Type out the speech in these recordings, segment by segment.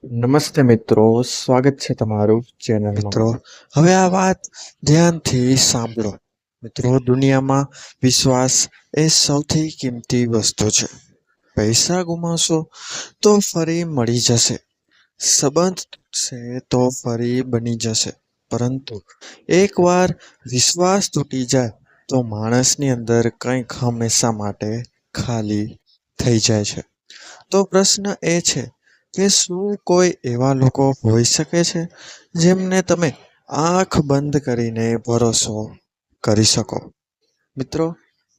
નમસ્તે મિત્રો, સ્વાગત છે તમારું ચેનલમાં. મિત્રો હવે આ વાત ધ્યાનથી સાંભળો. મિત્રો દુનિયામાં વિશ્વાસ એ સૌથી કિંમતી વસ્તુ છે. પૈસા ગુમાવશો તો ફરી મળી જશે, સંબંધ છે તો ફરી બની જશે, પરંતુ એકવાર વિશ્વાસ તૂટી જાય તો માણસની અંદર કંઈક હંમેશા માટે ખાલી થઈ જાય છે. તો પ્રશ્ન એ છે કે શું કોઈ એવા લોકો હોઈ શકે છે જેમને તમે આંખ બંધ કરીને ભરોસો કરી શકો? મિત્રો,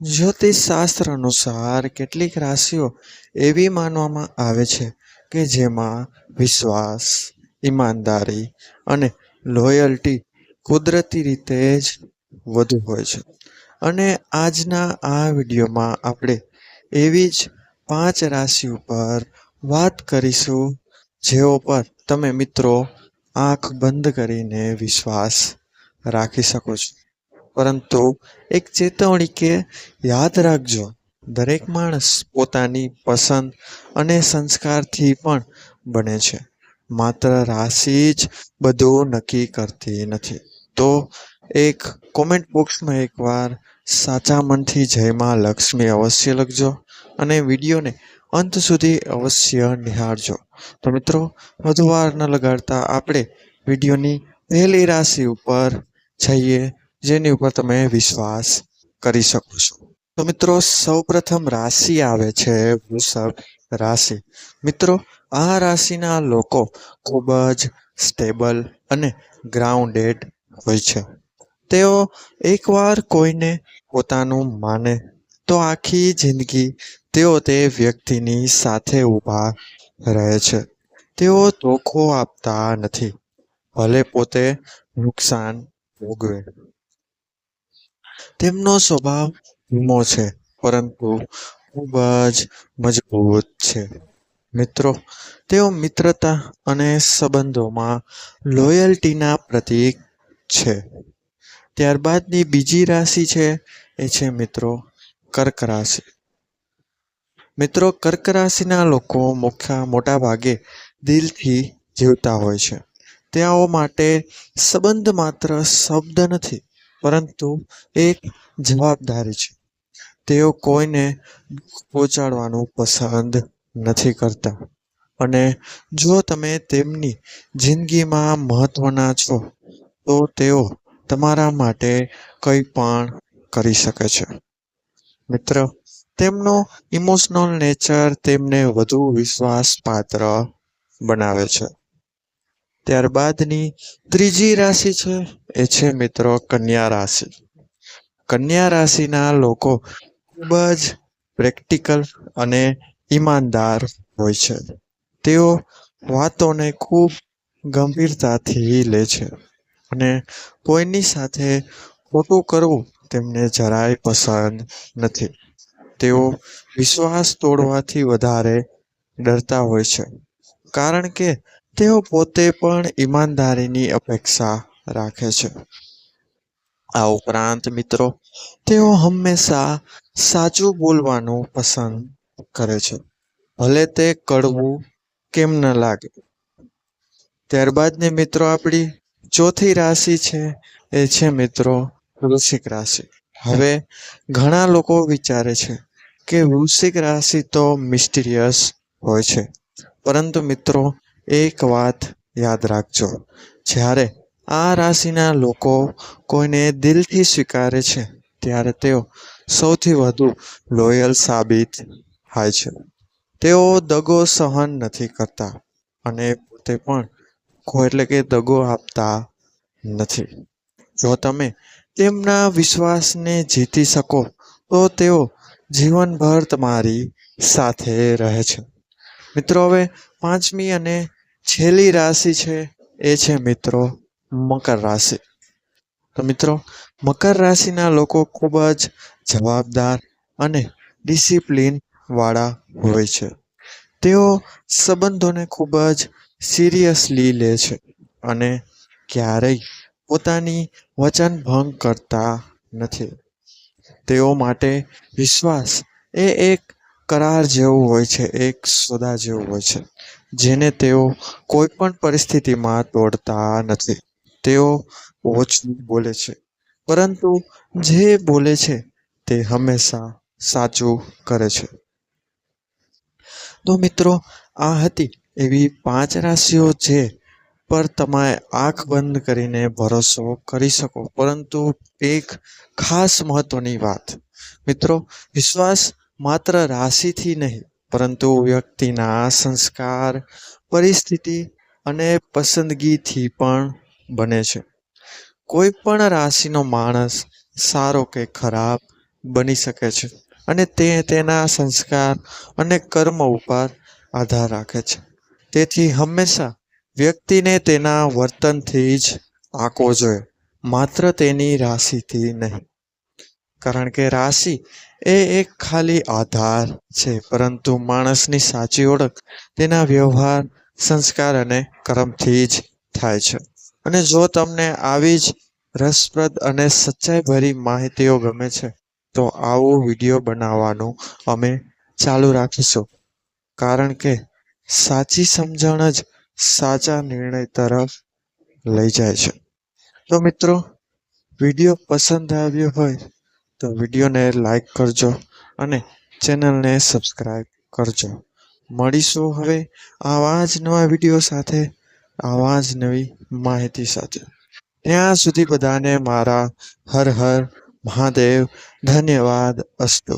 જ્યોતિષ શાસ્ત્ર અનુસાર કેટલીક રાશિઓ એવી માનવામાં આવે છે કે જેમાં વિશ્વાસ, ઈમાનદારી અને લોયલ્ટી કુદરતી રીતે જ વધુ હોય છે. અને આજના આ વિડીયોમાં આપણે એવી જ 5 રાશિ ઉપર વાત કરીશું જેઓ પર તમે મિત્રો આંખ બંધ કરીને વિશ્વાસ રાખી શકો છો. પરંતુ એક ચેતવણી કે યાદ રાખજો, દરેક માણસ પોતાની પસંદ અને સંસ્કારથી પણ બને છે. માત્ર રાશિ જ બધું નક્કી કરતી નથી. તો એક કોમેન્ટ બોક્સમાં એકવાર સાચા મનથી જય માં લક્ષ્મી અવશ્ય લખજો અને વિડીયોને અંત સુધી અવશ્ય નિહાળજો. તો મિત્રો, વધુ વાર ન લગાડતા આપણે વિડીયોની પહેલી રાશિ ઉપર જઈએ જેની ઉપર તમે વિશ્વાસ કરી શકો છો. તો મિત્રો, સૌપ્રથમ રાશિ આવે છે વૃષભ રાશિ. મિત્રો, આ રાશિના લોકો ખૂબ જ સ્ટેબલ અને ગ્રાઉન્ડેડ હોય છે. તેઓ એકવાર કોઈને પોતાનું માને તો આખી જિંદગી તેઓ તે વ્યક્તિની સાથે ઊભા રહે છે. તેઓ ધોખો આપતા નથી, ભલે પોતે નુકસાન ભોગવે. તેમનો સ્વભાવ ધીમો છે પરંતુ ખૂબ જ મજબૂત છે. મિત્રો, તેઓ મિત્રતા અને સંબંધોમાં લોયલ્ટીના પ્રતીક છે. ત્યારબાદની બીજી રાશિ છે એ છે મિત્રો કર્ક રાશિ. મિત્રો, કર્ક રાશિના લોકો મોટા ભાગે દિલથી જીવતા હોય છે. તેઓ માટે સંબંધ માત્ર શબ્દ નથી પરંતુ એક જવાબદારી છે. તેઓ કોઈને દુઃખ પહોંચાડવાનું પસંદ નથી કરતા અને જો તમે તેમની જિંદગીમાં મહત્વના છો તો તેઓ તમારા માટે કંઈ પણ કરી શકે છે. મિત્ર, તેમનો ઇમોશનલ નેચર તેમને વધુ વિશ્વાસપાત્ર બનાવે છે. ત્યારબાદની ત્રીજી રાશિ છે એ છે મિત્રો કન્યા રાશિ. કન્યા રાશિના લોકો ખૂબ જ પ્રેક્ટિકલ અને ઈમાનદાર હોય છે. તેઓ વાતોને ખૂબ ગંભીરતાથી લે છે અને કોઈની સાથે ખોટું કરવું તેમને જરાય પસંદ નથી. તેઓ વિશ્વાસ તોડવાથી વધારે ડરતા હોય છે કારણ કે તેઓ પોતે પણ ઈમાનદારીની અપેક્ષા રાખે છે. આ ઉપરાંત મિત્રો, તેઓ હંમેશા સાચું બોલવાનું પસંદ કરે છે, ભલે તે કડવું કેમ ન લાગે. ત્યારબાદની મિત્રો આપણી ચોથી રાશિ છે એ છે મિત્રો વૃશ્ચિક રાશિ. હવે ઘણા લોકો વિચારે છે કે વૃશ્ચિક રાશિ તો મિસ્ટીરિયસ હોય છે, પરંતુ મિત્રો એક વાત યાદ રાખજો, જ્યારે આ રાશિના લોકો કોઈને દિલથી સ્વીકારે છે ત્યારે તેઓ સૌથી વધુ લોયલ સાબિત થાય છે. તેઓ દગો સહન નથી કરતા અને પોતે પણ દગો આપતા નથી. જો તમે તેમના વિશ્વાસને જીતી શકો તો તેઓ જીવનભર તમારી સાથે રહે છે. મિત્રો, હવે પાંચમી અને છેલ્લી રાશિ છે એ છે મિત્રો મકર રાશિ. તો મિત્રો, મકર રાશિના લોકો ખૂબ જ જવાબદાર અને ડિસિપ્લિન વાળા હોય છે. તેઓ સંબંધોને ખૂબ જ સિરિયસલી લે છે અને ક્યારેય પોતાની વચન ભંગ કરતા નથી. તેઓ માટે વિશ્વાસ એ એક કરાર જેવું હોય છે, એક સોદા જેવું હોય છે. જેને તેઓ કોઈ પણ પરિસ્થિતિમાં તોડતા નથી. તેઓ ઓછું બોલે છે, પરંતુ જે બોલે છે તે હંમેશા સાચું કરે છે. તો મિત્રો, આ હતી એવી 5 રાશિઓ જે પર તમે આંખ બંધ કરીને ભરોસો કરી શકો. પરંતુ એક ખાસ મહત્વની વાત મિત્રો, વિશ્વાસ માત્ર રાશિથી નહીં, પરંતુ વ્યક્તિના સંસ્કાર, પરિસ્થિતિ અને પસંદગીથી પણ બને છે. કોઈ પણ રાશિનો માણસ સારો કે ખરાબ બની શકે છે, અને તે તેના સંસ્કાર અને કર્મ ઉપર આધાર રાખે છે. તેથી હંમેશા વ્યક્તિને તેના વર્તનથી જ આંકવો જોઈએ, માત્ર તેની રાશિથી નહીં. કારણ કે રાશિ એ એક ખાલી આધાર છે, પરંતુ માણસની સાચી ઓળખ તેના વ્યવહાર, સંસ્કાર અને કર્મથી જ થાય છે. અને જો તમને આવી જ રસપ્રદ અને સચ્ચાઈભરી માહિતીઓ ગમે છે, તો આવો વિડીયો બનાવવાનું અમે ચાલુ રાખીશું. કારણ કે સાચી સમજણ જ સાચા નિર્ણય તરફ લઈ જાય છે. તો મિત્રો, વિડીયો પસંદ આવ્યો હોય તો વિડીયોને લાઈક કરજો અને ચેનલને સબસ્ક્રાઈબ કરજો. મળીશું હવે આવા જ નવા વિડીયો સાથે, આવા જ નવી માહિતી સાથે. ત્યાં સુધી બધાને મારા હર હર મહાદેવ. ધન્યવાદ અસ્તુ.